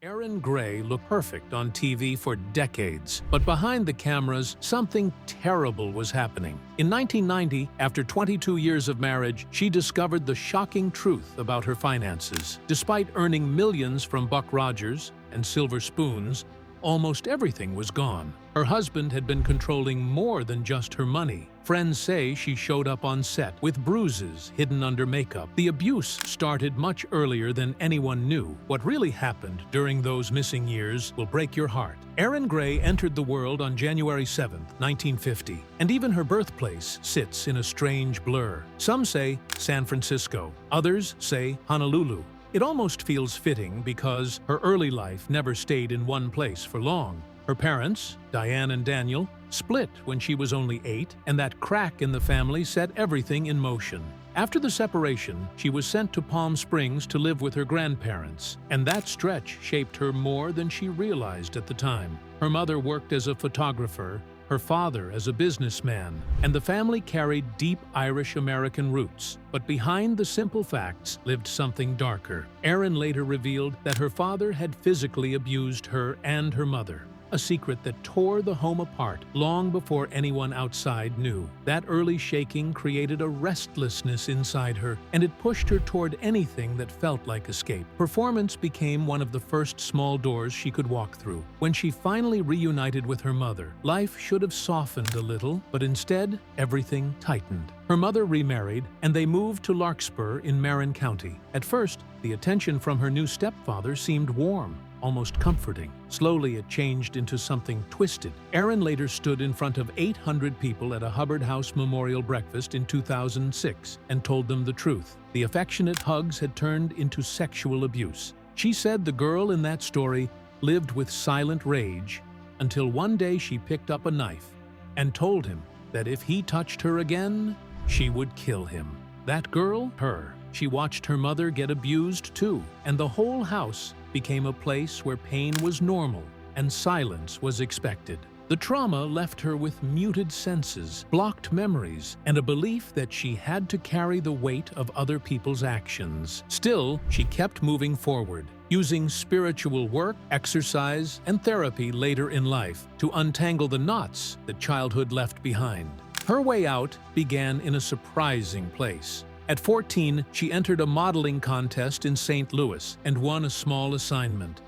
Erin Gray looked perfect on TV for decades, but behind the cameras, something terrible was happening. In 1990, after 22 years of marriage, she discovered the shocking truth about her finances. Despite earning millions from Buck Rogers and silver spoons, almost everything was gone. Her husband had been controlling more than just her money. Friends say she showed up on set with bruises hidden under makeup. The abuse started much earlier than anyone knew. What really happened during those missing years will break your heart. Erin Gray entered the world on January 7, 1950, and even her birthplace sits in a strange blur. Some say San Francisco, others say Honolulu. It almost feels fitting because her early life never stayed in one place for long. Her parents, Diane and Daniel, split when she was only 8, and that crack in the family set everything in motion. After the separation, she was sent to Palm Springs to live with her grandparents, and that stretch shaped her more than she realized at the time. Her mother worked as a photographer, her father as a businessman, and the family carried deep Irish-American roots. But behind the simple facts lived something darker. Erin later revealed that her father had physically abused her and her mother, a secret that tore the home apart long before anyone outside knew. That early shaking created a restlessness inside her, and it pushed her toward anything that felt like escape. Performance became one of the first small doors she could walk through. When she finally reunited with her mother, life should have softened a little, but instead, everything tightened. Her mother remarried, and they moved to Larkspur in Marin County. At first, the attention from her new stepfather seemed warm, almost comforting. Slowly, it changed into something twisted. Erin later stood in front of 800 people at a Hubbard House memorial breakfast in 2006 and told them the truth. The affectionate hugs had turned into sexual abuse. She said the girl in that story lived with silent rage until one day she picked up a knife and told him that if he touched her again, she would kill him. That girl, her. She watched her mother get abused too, and the whole house became a place where pain was normal and silence was expected. The trauma left her with muted senses, blocked memories, and a belief that she had to carry the weight of other people's actions. Still, she kept moving forward, using spiritual work, exercise, and therapy later in life to untangle the knots that childhood left behind. Her way out began in a surprising place. At 14, she entered a modeling contest in St. Louis and won a small assignment.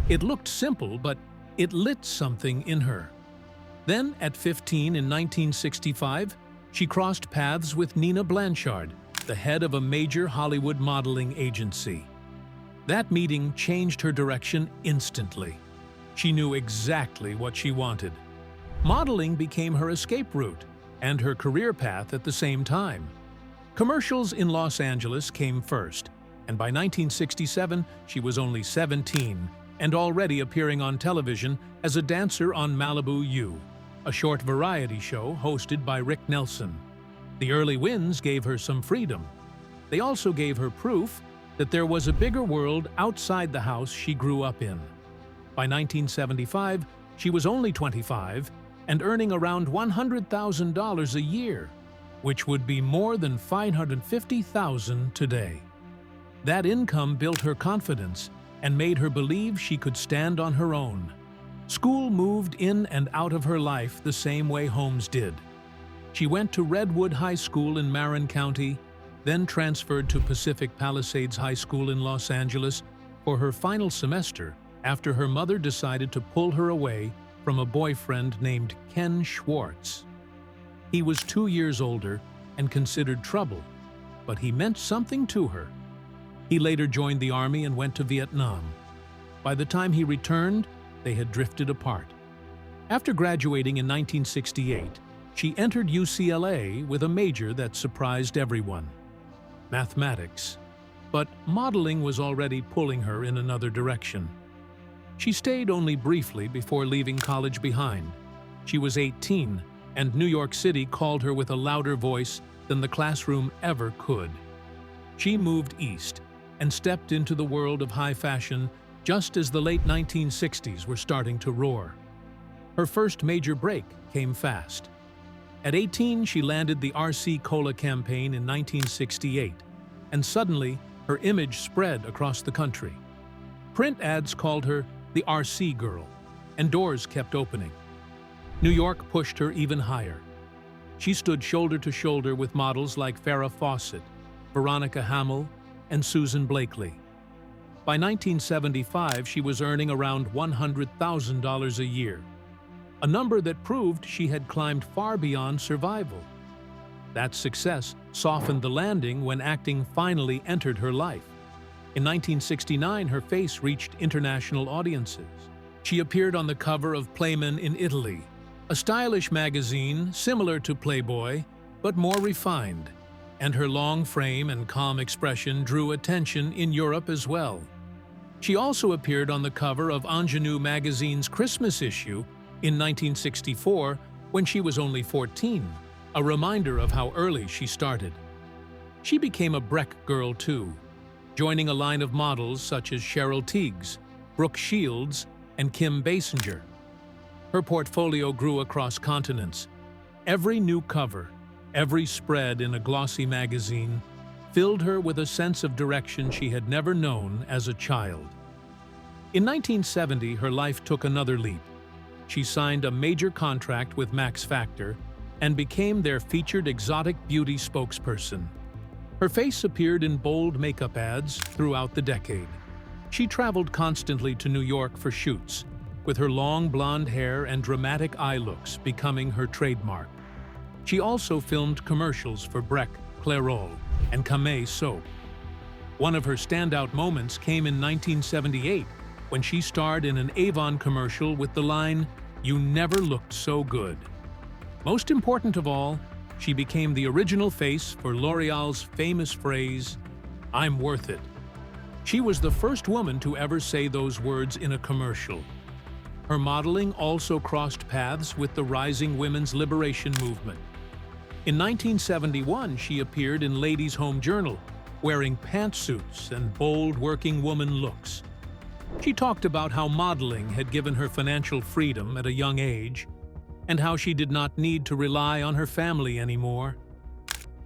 It looked simple, but it lit something in her. Then, at 15 in 1965, she crossed paths with Nina Blanchard, the head of a major Hollywood modeling agency. That meeting changed her direction instantly. She knew exactly what she wanted. Modeling became her escape route and her career path at the same time. Commercials in Los Angeles came first, and by 1967, she was only 17 and already appearing on television as a dancer on Malibu U, a short variety show hosted by Rick Nelson. The early wins gave her some freedom. They also gave her proof that there was a bigger world outside the house she grew up in. By 1975, she was only 25 and earning around $100,000 a year, which would be more than $550,000 today. That income built her confidence and made her believe she could stand on her own. School moved in and out of her life the same way homes did. She went to Redwood High School in Marin County, then transferred to Pacific Palisades High School in Los Angeles for her final semester after her mother decided to pull her away from a boyfriend named Ken Schwartz. He was 2 years older and considered trouble, but he meant something to her. He later joined the army and went to Vietnam. By the time he returned, they had drifted apart. After graduating in 1968, she entered UCLA with a major that surprised everyone: mathematics. But modeling was already pulling her in another direction. She stayed only briefly before leaving college behind. She was 18, and New York City called her with a louder voice than the classroom ever could. She moved east and stepped into the world of high fashion just as the late 1960s were starting to roar. Her first major break came fast. At 18, she landed the RC Cola campaign in 1968, and suddenly her image spread across the country. Print ads called her the RC girl, and doors kept opening. New York pushed her even higher. She stood shoulder to shoulder with models like Farrah Fawcett, Veronica Hamill, and Susan Blakely. By 1975, she was earning around $100,000 a year, a number that proved she had climbed far beyond survival. That success softened the landing when acting finally entered her life. In 1969, her face reached international audiences. She appeared on the cover of Playman in Italy, a stylish magazine similar to Playboy, but more refined, and her long frame and calm expression drew attention in Europe as well. She also appeared on the cover of Ingenue magazine's Christmas issue in 1964 when she was only 14, a reminder of how early she started. She became a Breck girl too, joining a line of models such as Cheryl Tiegs, Brooke Shields, and Kim Basinger. Her portfolio grew across continents. Every new cover, every spread in a glossy magazine, filled her with a sense of direction she had never known as a child. In 1970, her life took another leap. She signed a major contract with Max Factor and became their featured exotic beauty spokesperson. Her face appeared in bold makeup ads throughout the decade. She traveled constantly to New York for shoots, with her long blonde hair and dramatic eye looks becoming her trademark. She also filmed commercials for Breck, Clairol, and Camay soap. One of her standout moments came in 1978 when she starred in an Avon commercial with the line, "You never looked so good." Most important of all, she became the original face for L'Oreal's famous phrase, "I'm worth it." She was the first woman to ever say those words in a commercial. Her modeling also crossed paths with the rising women's liberation movement. In 1971, she appeared in Ladies' Home Journal, wearing pantsuits and bold working woman looks. She talked about how modeling had given her financial freedom at a young age, and how she did not need to rely on her family anymore.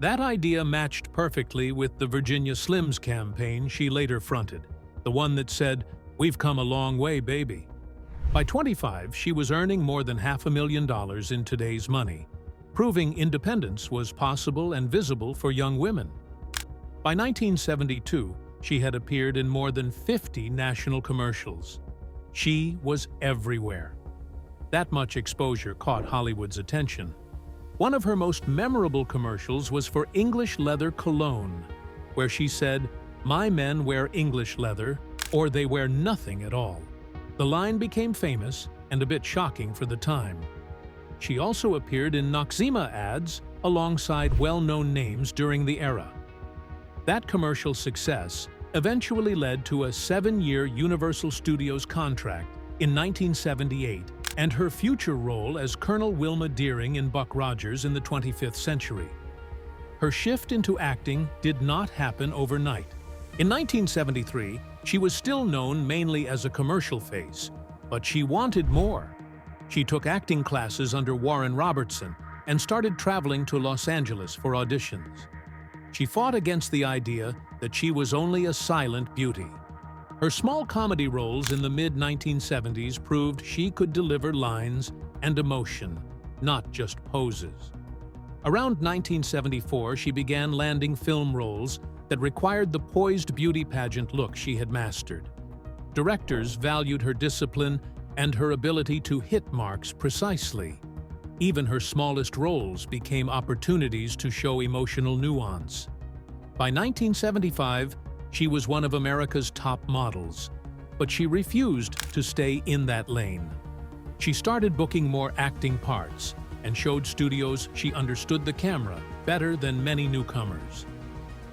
That idea matched perfectly with the Virginia Slims campaign she later fronted, the one that said, "We've come a long way, baby." By 25, she was earning more than $500,000 in today's money, proving independence was possible and visible for young women. By 1972, she had appeared in more than 50 national commercials. She was everywhere. That much exposure caught Hollywood's attention. One of her most memorable commercials was for English leather cologne, where she said, "My men wear English leather, or they wear nothing at all." The line became famous and a bit shocking for the time. She also appeared in Noxzema ads alongside well-known names during the era. That commercial success eventually led to a 7-year Universal Studios contract in 1978 and her future role as Colonel Wilma Deering in Buck Rogers in the 25th Century. Her shift into acting did not happen overnight. In 1973, she was still known mainly as a commercial face, but she wanted more. She took acting classes under Warren Robertson and started traveling to Los Angeles for auditions. She fought against the idea that she was only a silent beauty. Her small comedy roles in the mid-1970s proved she could deliver lines and emotion, not just poses. Around 1974, she began landing film roles that required the poised beauty pageant look she had mastered. Directors valued her discipline and her ability to hit marks precisely. Even her smallest roles became opportunities to show emotional nuance. By 1975, she was one of America's top models, but she refused to stay in that lane. She started booking more acting parts and showed studios she understood the camera better than many newcomers.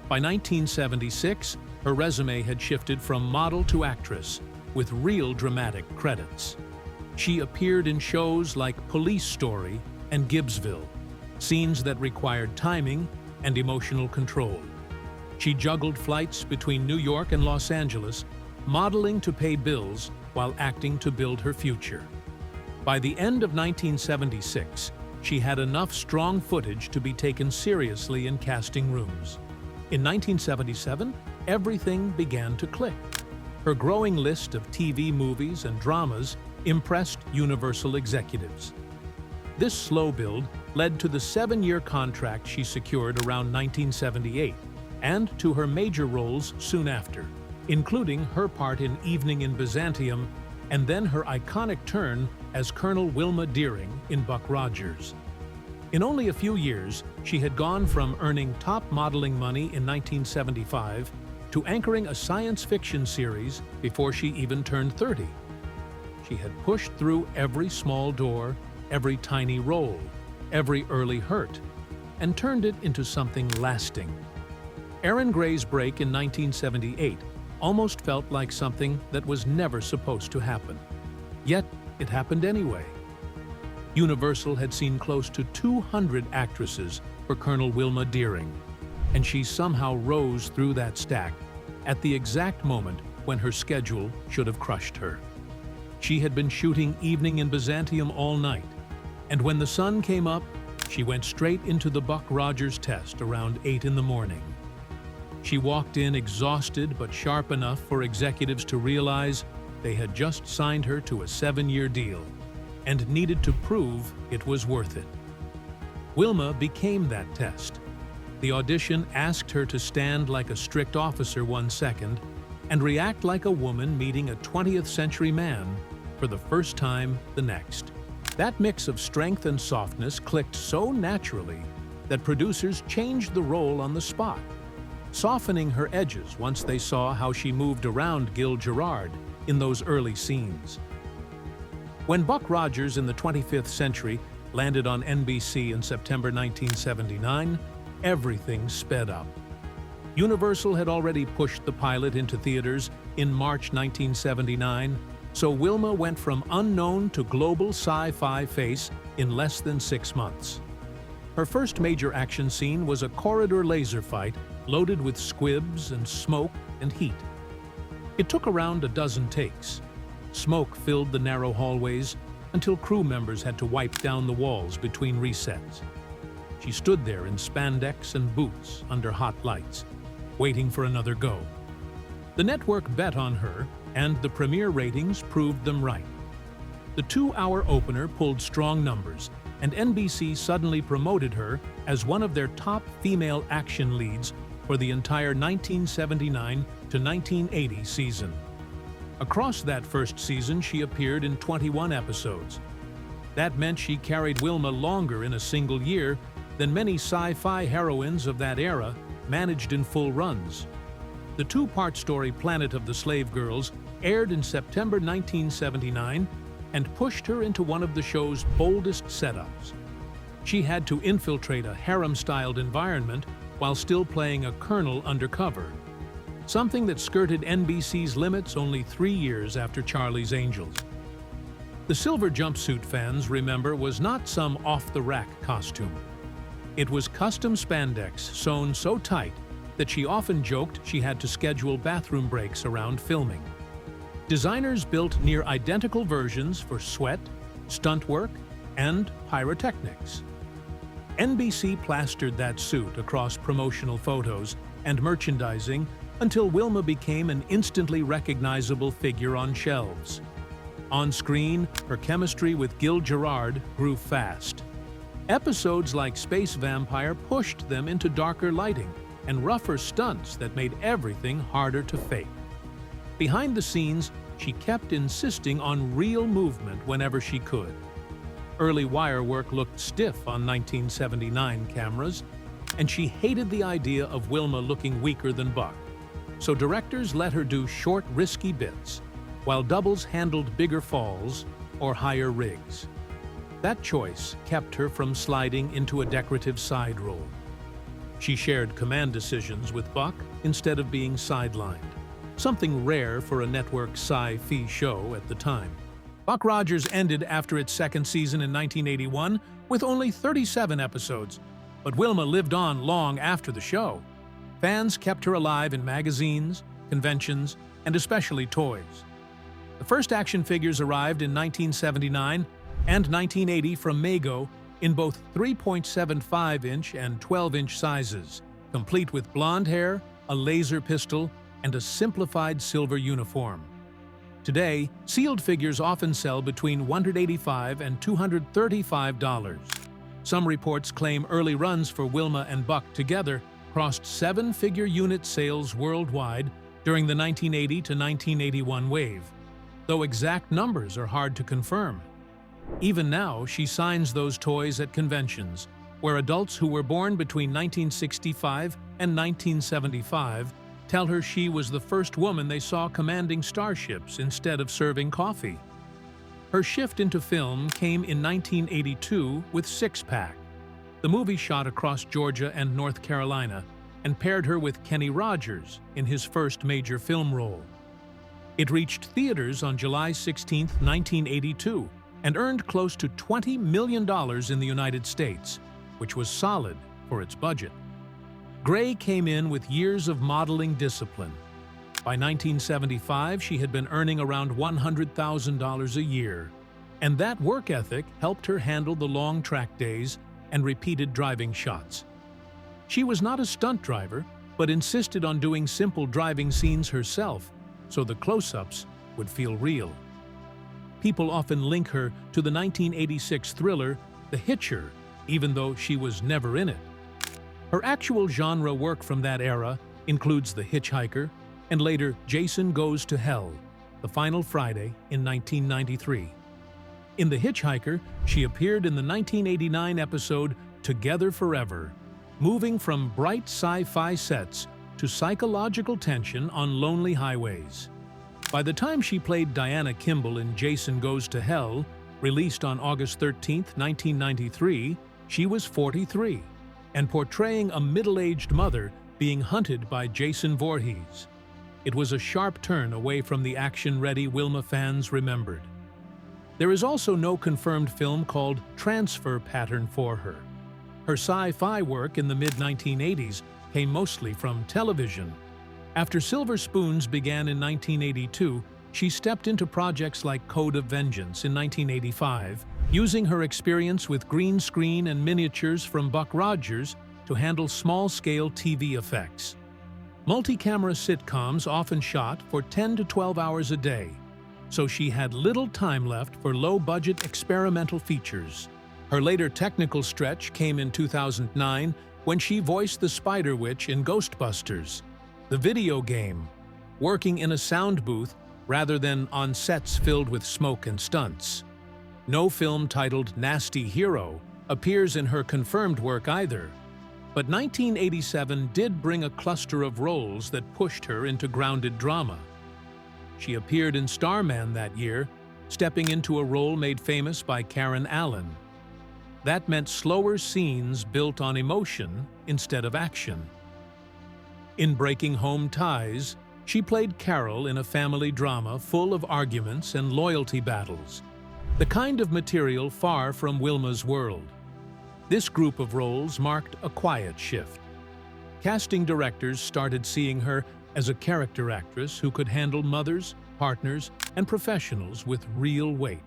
By 1976, her resume had shifted from model to actress, with real dramatic credits. She appeared in shows like Police Story and Gibbsville, scenes that required timing and emotional control. She juggled flights between New York and Los Angeles, modeling to pay bills while acting to build her future. By the end of 1976, she had enough strong footage to be taken seriously in casting rooms. In 1977, everything began to click. Her growing list of TV movies and dramas impressed Universal executives. This slow build led to the 7-year contract she secured around 1978, and to her major roles soon after, including her part in Evening in Byzantium and then her iconic turn as Colonel Wilma Deering in Buck Rogers. In only a few years, she had gone from earning top modeling money in 1975 to anchoring a science fiction series before she even turned 30. She had pushed through every small door, every tiny role, every early hurt, and turned it into something lasting. Erin Gray's break in 1978 almost felt like something that was never supposed to happen. Yet, it happened anyway. Universal had seen close to 200 actresses for Colonel Wilma Deering, and she somehow rose through that stack at the exact moment when her schedule should have crushed her. She had been shooting Evening in Byzantium all night, and when the sun came up, she went straight into the Buck Rogers test around 8 in the morning. She walked in exhausted but sharp enough for executives to realize they had just signed her to a 7-year deal and needed to prove it was worth it. Wilma became that test. The audition asked her to stand like a strict officer 1 second and react like a woman meeting a 20th century man for the first time the next. That mix of strength and softness clicked so naturally that producers changed the role on the spot, softening her edges once they saw how she moved around Gil Gerard in those early scenes. When Buck Rogers in the 25th Century landed on NBC in September 1979, everything sped up. Universal had already pushed the pilot into theaters in March 1979, so Wilma went from unknown to global sci-fi face in less than 6 months. Her first major action scene was a corridor laser fight loaded with squibs and smoke and heat. It took around a dozen takes. Smoke filled the narrow hallways until crew members had to wipe down the walls between resets. She stood there in spandex and boots under hot lights, waiting for another go. The network bet on her, and the premiere ratings proved them right. The 2-hour opener pulled strong numbers, and NBC suddenly promoted her as one of their top female action leads for the entire 1979 to 1980 season. Across that first season, she appeared in 21 episodes. That meant she carried Wilma longer in a single year than many sci-fi heroines of that era managed in full runs. The 2-part story Planet of the Slave Girls aired in September 1979 and pushed her into one of the show's boldest setups. She had to infiltrate a harem-styled environment while still playing a colonel undercover, something that skirted NBC's limits only 3 years after Charlie's Angels. The silver jumpsuit fans remember was not some off-the-rack costume. It was custom spandex sewn so tight that she often joked she had to schedule bathroom breaks around filming. Designers built near-identical versions for sweat, stunt work, and pyrotechnics. NBC plastered that suit across promotional photos and merchandising until Wilma became an instantly recognizable figure on shelves. On screen, her chemistry with Gil Gerard grew fast. Episodes like Space Vampire pushed them into darker lighting and rougher stunts that made everything harder to fake. Behind the scenes, she kept insisting on real movement whenever she could. Early wire work looked stiff on 1979 cameras, and she hated the idea of Wilma looking weaker than Buck. So directors let her do short, risky bits, while doubles handled bigger falls or higher rigs. That choice kept her from sliding into a decorative side role. She shared command decisions with Buck instead of being sidelined, something rare for a network sci-fi show at the time. Buck Rogers ended after its second season in 1981 with only 37 episodes, but Wilma lived on long after the show. Fans kept her alive in magazines, conventions, and especially toys. The first action figures arrived in 1979 and 1980 from Mego in both 3.75-inch and 12-inch sizes, complete with blonde hair, a laser pistol, and a simplified silver uniform. Today, sealed figures often sell between $185 and $235. Some reports claim early runs for Wilma and Buck together crossed seven-figure unit sales worldwide during the 1980 to 1981 wave, though exact numbers are hard to confirm. Even now, she signs those toys at conventions, where adults who were born between 1965 and 1975 tell her she was the first woman they saw commanding starships instead of serving coffee. Her shift into film came in 1982 with Six Pack. The movie shot across Georgia and North Carolina and paired her with Kenny Rogers in his first major film role. It reached theaters on July 16, 1982, and earned close to $20 million in the United States, which was solid for its budget. Gray came in with years of modeling discipline. By 1975, she had been earning around $100,000 a year, and that work ethic helped her handle the long track days and repeated driving shots. She was not a stunt driver, but insisted on doing simple driving scenes herself, so the close-ups would feel real. People often link her to the 1986 thriller The Hitcher, even though she was never in it. Her actual genre work from that era includes The Hitchhiker and later Jason Goes to Hell, The Final Friday in 1993. In The Hitchhiker, she appeared in the 1989 episode Together Forever, moving from bright sci-fi sets to psychological tension on lonely highways. By the time she played Diana Kimball in Jason Goes to Hell, released on August 13, 1993, she was 43, and portraying a middle-aged mother being hunted by Jason Voorhees. It was a sharp turn away from the action-ready Wilma fans remembered. There is also no confirmed film called Transfer Pattern for her. Her sci-fi work in the mid-1980s came mostly from television. After Silver Spoons began in 1982, she stepped into projects like Code of Vengeance in 1985, using her experience with green screen and miniatures from Buck Rogers to handle small-scale TV effects. Multi-camera sitcoms often shot for 10 to 12 hours a day, so she had little time left for low-budget experimental features. Her later technical stretch came in 2009 when she voiced the Spider Witch in Ghostbusters, the video game, working in a sound booth rather than on sets filled with smoke and stunts. No film titled Nasty Hero appears in her confirmed work either, but 1987 did bring a cluster of roles that pushed her into grounded drama. She appeared in Starman that year, stepping into a role made famous by Karen Allen. That meant slower scenes built on emotion instead of action. In Breaking Home Ties, she played Carol in a family drama full of arguments and loyalty battles, the kind of material far from Wilma's world. This group of roles marked a quiet shift. Casting directors started seeing her as a character actress who could handle mothers, partners, and professionals with real weight.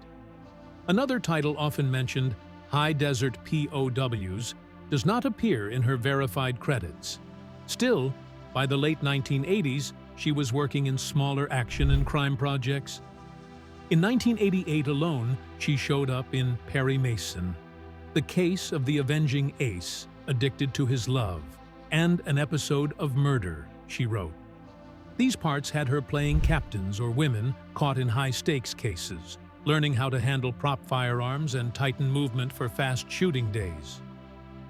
Another title often mentioned, High Desert POWs, does not appear in her verified credits. Still, by the late 1980s, she was working in smaller action and crime projects. In 1988 alone, she showed up in Perry Mason, The Case of the Avenging Ace, Addicted to His Love, and an episode of Murder, she wrote. These parts had her playing captains or women caught in high-stakes cases, learning how to handle prop firearms and tighten movement for fast shooting days.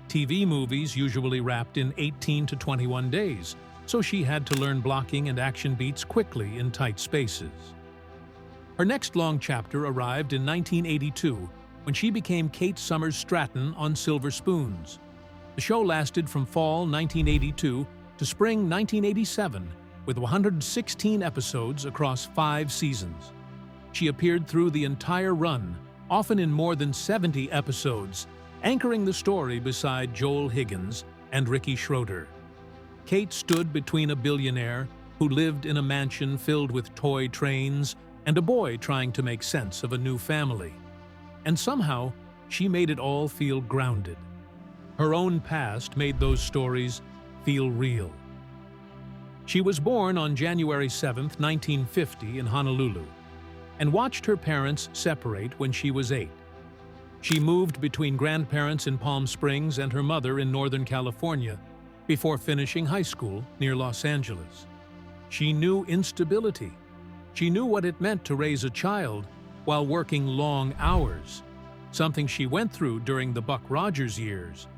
TV movies usually wrapped in 18 to 21 days, so she had to learn blocking and action beats quickly in tight spaces. Her next long chapter arrived in 1982, when she became Kate Summers Stratton on Silver Spoons. The show lasted from fall 1982 to spring 1987, with 116 episodes across 5 seasons. She appeared through the entire run, often in more than 70 episodes, anchoring the story beside Joel Higgins and Ricky Schroeder. Kate stood between a billionaire who lived in a mansion filled with toy trains and a boy trying to make sense of a new family. And somehow, she made it all feel grounded. Her own past made those stories feel real. She was born on January 7, 1950 in Honolulu, and watched her parents separate when she was 8. She moved between grandparents in Palm Springs and her mother in Northern California before finishing high school near Los Angeles. She knew instability. She knew what it meant to raise a child while working long hours, something she went through during the Buck Rogers years.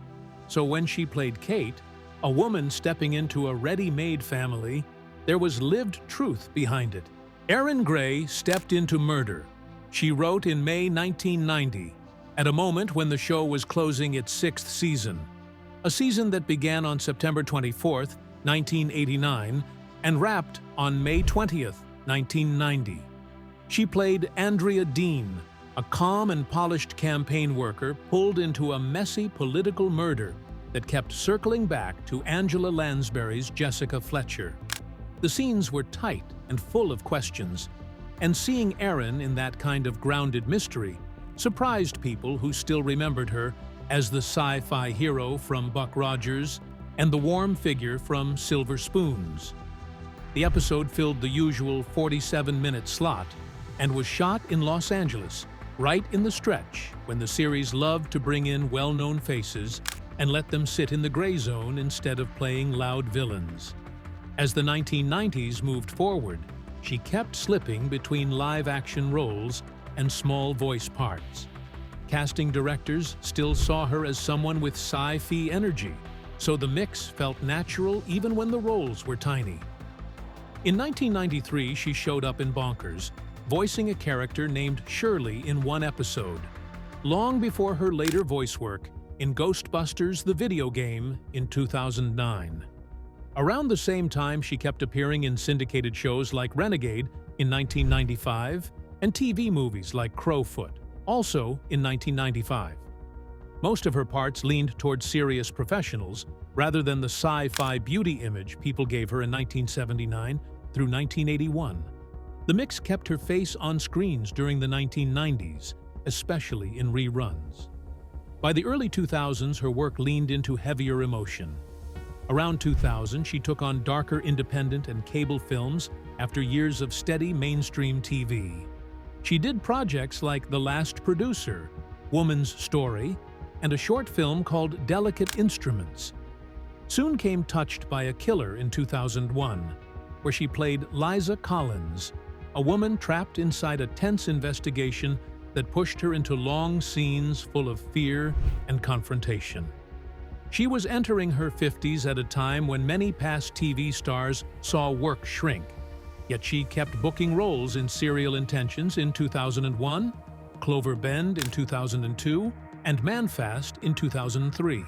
So when she played Kate, a woman stepping into a ready-made family, there was lived truth behind it. Erin Gray stepped into murder. She wrote in May 1990, at a moment when the show was closing its 6th season, a season that began on September 24, 1989, and wrapped on May 20, 1990. She played Andrea Dean, a calm and polished campaign worker pulled into a messy political murder that kept circling back to Angela Lansbury's Jessica Fletcher. The scenes were tight and full of questions, and seeing Erin in that kind of grounded mystery surprised people who still remembered her as the sci-fi hero from Buck Rogers and the warm figure from Silver Spoons. The episode filled the usual 47-minute slot and was shot in Los Angeles, right in the stretch when the series loved to bring in well-known faces and let them sit in the gray zone instead of playing loud villains. As the 1990s moved forward, she kept slipping between live-action roles and small voice parts. Casting directors still saw her as someone with sci-fi energy, so the mix felt natural even when the roles were tiny. In 1993, she showed up in Bonkers, voicing a character named Shirley in one episode, long before her later voice work in Ghostbusters the video game in 2009. Around the same time, she kept appearing in syndicated shows like Renegade in 1995 and TV movies like Crowfoot, also in 1995. Most of her parts leaned towards serious professionals rather than the sci-fi beauty image people gave her in 1979 through 1981. The mix kept her face on screens during the 1990s, especially in reruns. By the early 2000s, her work leaned into heavier emotion. Around 2000, she took on darker independent and cable films after years of steady mainstream TV. She did projects like The Last Producer, Woman's Story, and a short film called Delicate Instruments. Soon came Touched by a Killer in 2001, where she played Liza Collins, a woman trapped inside a tense investigation that pushed her into long scenes full of fear and confrontation. She was entering her 50s at a time when many past TV stars saw work shrink, yet she kept booking roles in Serial Intentions in 2001, Clover Bend in 2002, and Manfast in 2003.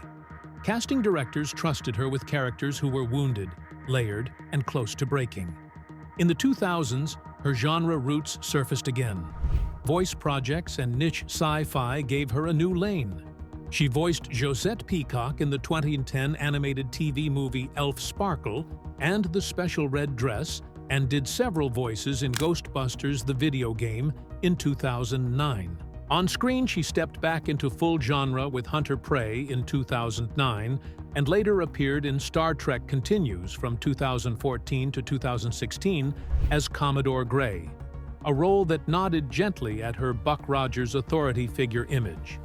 Casting directors trusted her with characters who were wounded, layered, and close to breaking. In the 2000s, her genre roots surfaced again. Voice projects and niche sci-fi gave her a new lane. She voiced Josette Peacock in the 2010 animated TV movie Elf Sparkle and The Special Red Dress, and did several voices in Ghostbusters the video game in 2009. On screen, she stepped back into full genre with Hunter Prey in 2009, and later appeared in Star Trek Continues from 2014 to 2016 as Commodore Gray, a role that nodded gently at her Buck Rogers authority figure image.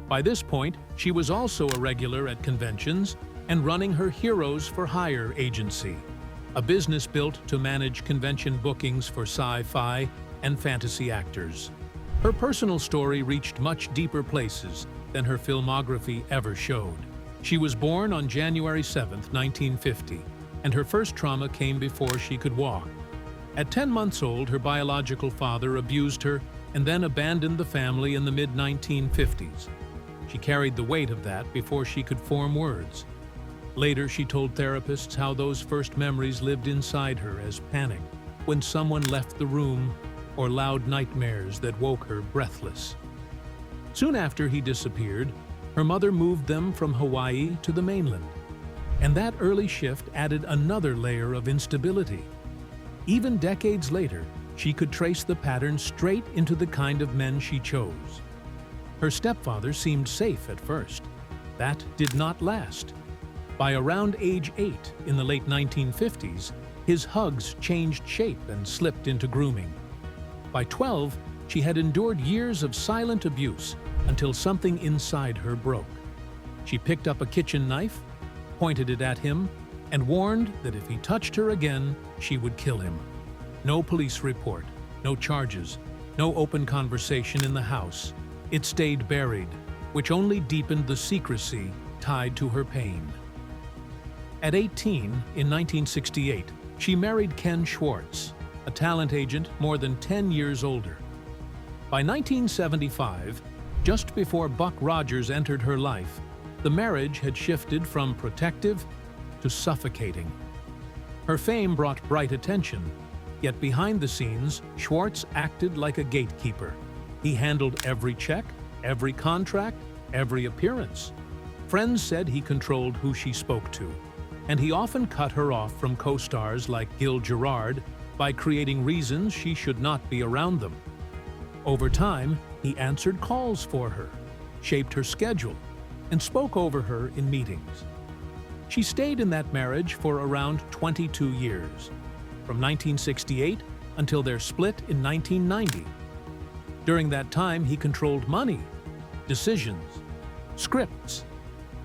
By this point, she was also a regular at conventions and running her Heroes for Hire agency, a business built to manage convention bookings for sci-fi and fantasy actors. Her personal story reached much deeper places than her filmography ever showed. She was born on January 7, 1950, and her first trauma came before she could walk. At 10 months old, her biological father abused her and then abandoned the family in the mid-1950s. She carried the weight of that before she could form words. Later, she told therapists how those first memories lived inside her as panic when someone left the room, or loud nightmares that woke her breathless. Soon after he disappeared, her mother moved them from Hawaii to the mainland, and that early shift added another layer of instability. Even decades later, she could trace the pattern straight into the kind of men she chose. Her stepfather seemed safe at first. That did not last. By around age 8 in the late 1950s, His hugs changed shape and slipped into grooming. By 12, she had endured years of silent abuse until something inside her broke. She picked up a kitchen knife, pointed it at him, and warned that if he touched her again, she would kill him. No police report, no charges, no open conversation in the house. It stayed buried, which only deepened the secrecy tied to her pain. At 18, in 1968, she married Ken Schwartz, a talent agent more than 10 years older. By 1975, just before Buck Rogers entered her life, the marriage had shifted from protective to suffocating. Her fame brought bright attention, yet behind the scenes, Schwartz acted like a gatekeeper. He handled every check, every contract, every appearance. Friends said he controlled who she spoke to, and he often cut her off from co-stars like Gil Gerard by creating reasons she should not be around them. Over time, he answered calls for her, shaped her schedule, and spoke over her in meetings. She stayed in that marriage for around 22 years, from 1968 until their split in 1990. During that time, he controlled money, decisions, scripts,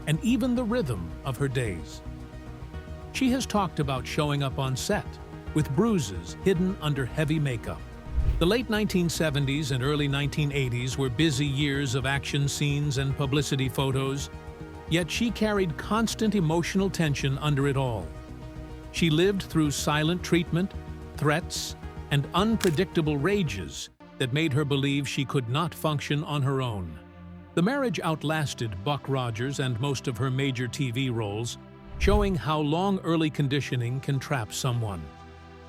and even the rhythm of her days. She has talked about showing up on set with bruises hidden under heavy makeup. The late 1970s and early 1980s were busy years of action scenes and publicity photos, yet she carried constant emotional tension under it all. She lived through silent treatment, threats, and unpredictable rages that made her believe she could not function on her own. The marriage outlasted Buck Rogers and most of her major TV roles, showing how long early conditioning can trap someone.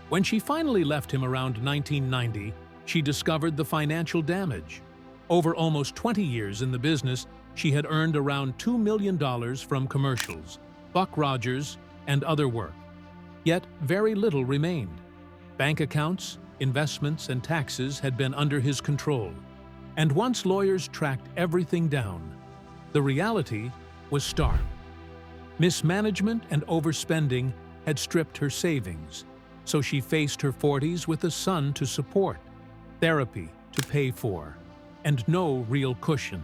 When she finally left him around 1990, she discovered the financial damage. Over almost 20 years in the business, she had earned around $2 million from commercials, Buck Rogers, and other work. Yet very little remained. Bank accounts, investments, and taxes had been under his control. And once lawyers tracked everything down, the reality was stark. Mismanagement and overspending had stripped her savings, so she faced her 40s with a son to support, therapy to pay for, and no real cushion.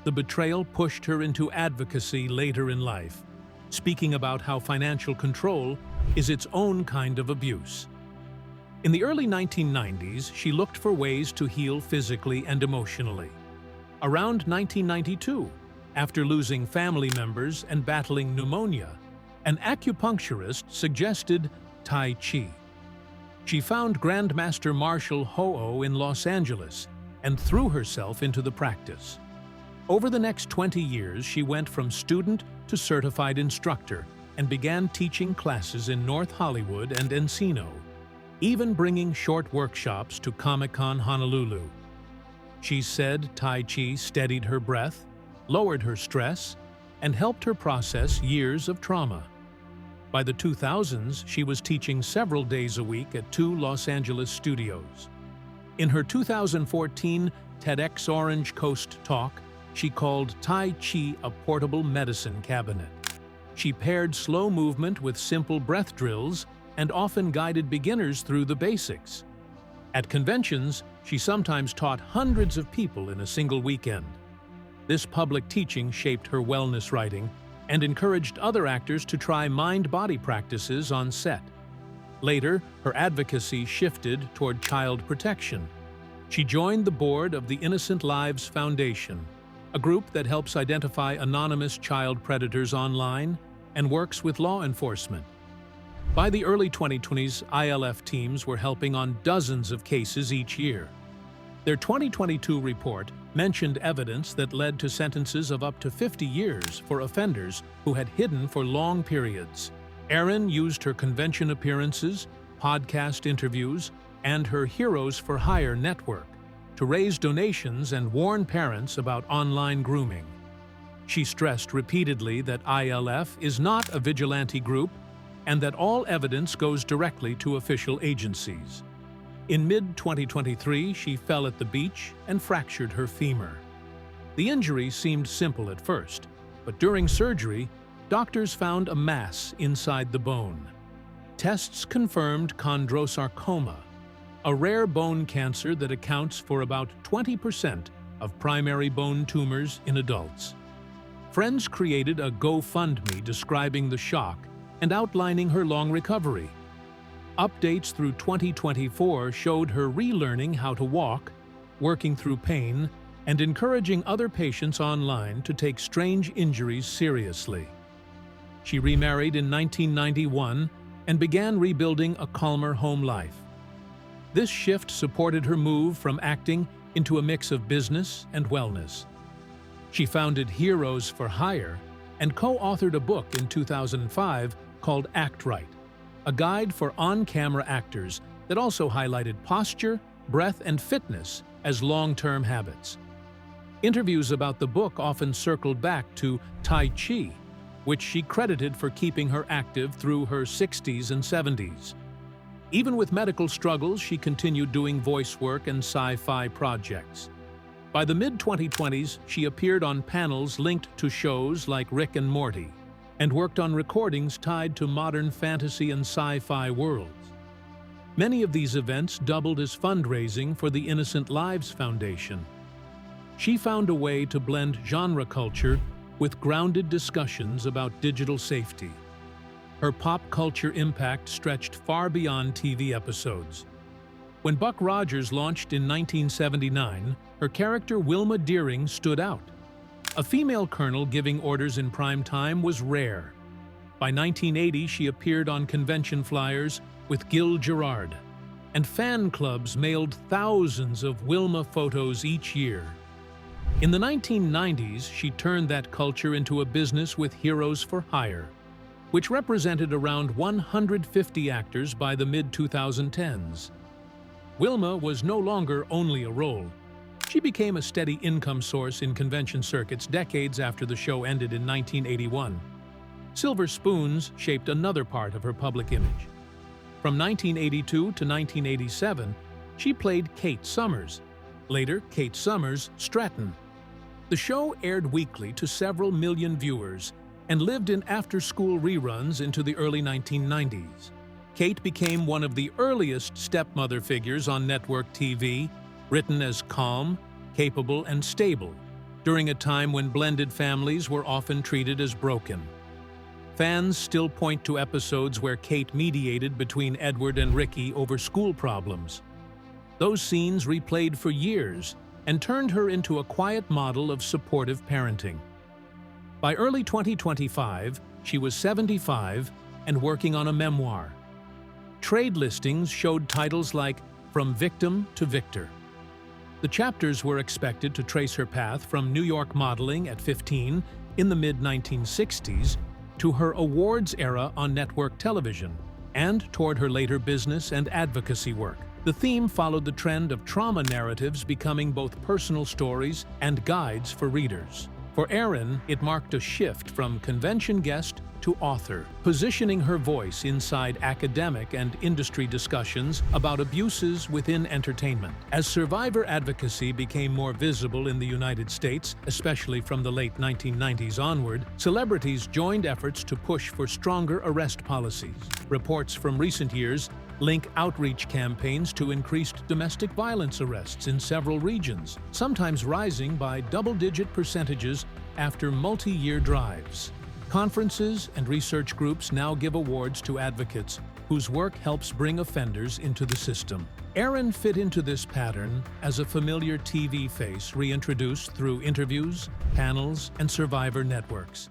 The betrayal pushed her into advocacy later in life, speaking about how financial control is its own kind of abuse. In the early 1990s, she looked for ways to heal physically and emotionally. Around 1992, after losing family members and battling pneumonia, an acupuncturist suggested Tai Chi. She found Grandmaster Marshall Ho-Oh in Los Angeles and threw herself into the practice. Over the next 20 years, she went from student to certified instructor and began teaching classes in North Hollywood and Encino, even bringing short workshops to Comic-Con Honolulu. She said Tai Chi steadied her breath, lowered her stress, and helped her process years of trauma. By the 2000s, she was teaching several days a week at 2 Los Angeles studios. In her 2014 TEDx Orange Coast talk, she called Tai Chi a portable medicine cabinet. She paired slow movement with simple breath drills and often guided beginners through the basics. At conventions, she sometimes taught hundreds of people in a single weekend. This public teaching shaped her wellness writing and encouraged other actors to try mind-body practices on set. Later, her advocacy shifted toward child protection. She joined the board of the Innocent Lives Foundation, a group that helps identify anonymous child predators online and works with law enforcement. By the early 2020s, ILF teams were helping on dozens of cases each year. Their 2022 report mentioned evidence that led to sentences of up to 50 years for offenders who had hidden for long periods. Erin used her convention appearances, podcast interviews, and her Heroes for Hire network to raise donations and warn parents about online grooming. She stressed repeatedly that ILF is not a vigilante group and that all evidence goes directly to official agencies. In mid-2023, she fell at the beach and fractured her femur. The injury seemed simple at first, but during surgery, doctors found a mass inside the bone. Tests confirmed chondrosarcoma, a rare bone cancer that accounts for about 20% of primary bone tumors in adults. Friends created a GoFundMe describing the shock and outlining her long recovery. Updates through 2024 showed her relearning how to walk, working through pain, and encouraging other patients online to take strange injuries seriously. She remarried in 1991 and began rebuilding a calmer home life. This shift supported her move from acting into a mix of business and wellness. She founded Heroes for Hire and co-authored a book in 2005 called Act Right, a guide for on-camera actors that also highlighted posture, breath, and fitness as long-term habits. Interviews about the book often circled back to Tai Chi, which she credited for keeping her active through her 60s and 70s. Even with medical struggles, she continued doing voice work and sci-fi projects. By the mid-2020s, she appeared on panels linked to shows like Rick and Morty, and worked on recordings tied to modern fantasy and sci-fi worlds. Many of these events doubled as fundraising for the Innocent Lives Foundation. She found a way to blend genre culture with grounded discussions about digital safety. Her pop culture impact stretched far beyond TV episodes. When Buck Rogers launched in 1979, her character Wilma Deering stood out. A female colonel giving orders in prime time was rare. By 1980, she appeared on convention flyers with Gil Gerard, and fan clubs mailed thousands of Wilma photos each year. In the 1990s, she turned that culture into a business with Heroes for Hire, which represented around 150 actors by the mid-2010s. Wilma was no longer only a role. She became a steady income source in convention circuits decades after the show ended in 1981. Silver spoons shaped another part of her public image. From 1982 to 1987, she played Kate Summers, later Kate Summers Stratton. The show aired weekly to several million viewers and lived in after-school reruns into the early 1990s. Kate became one of the earliest stepmother figures on network TV, written as calm, capable, and stable, during a time when blended families were often treated as broken. Fans still point to episodes where Kate mediated between Edward and Ricky over school problems. Those scenes replayed for years and turned her into a quiet model of supportive parenting. By early 2025, she was 75 and working on a memoir. Trade listings showed titles like From Victim to Victor. The chapters were expected to trace her path from New York modeling at 15 in the mid-1960s to her awards era on network television and toward her later business and advocacy work. The theme followed the trend of trauma narratives becoming both personal stories and guides for readers. For Erin, it marked a shift from convention guest to author, positioning her voice inside academic and industry discussions about abuses within entertainment. As survivor advocacy became more visible in the United States, especially from the late 1990s onward, celebrities joined efforts to push for stronger arrest policies. Reports from recent years link outreach campaigns to increased domestic violence arrests in several regions, sometimes rising by double-digit percentages after multi-year drives. Conferences and research groups now give awards to advocates whose work helps bring offenders into the system. Erin fit into this pattern as a familiar TV face reintroduced through interviews, panels, and survivor networks.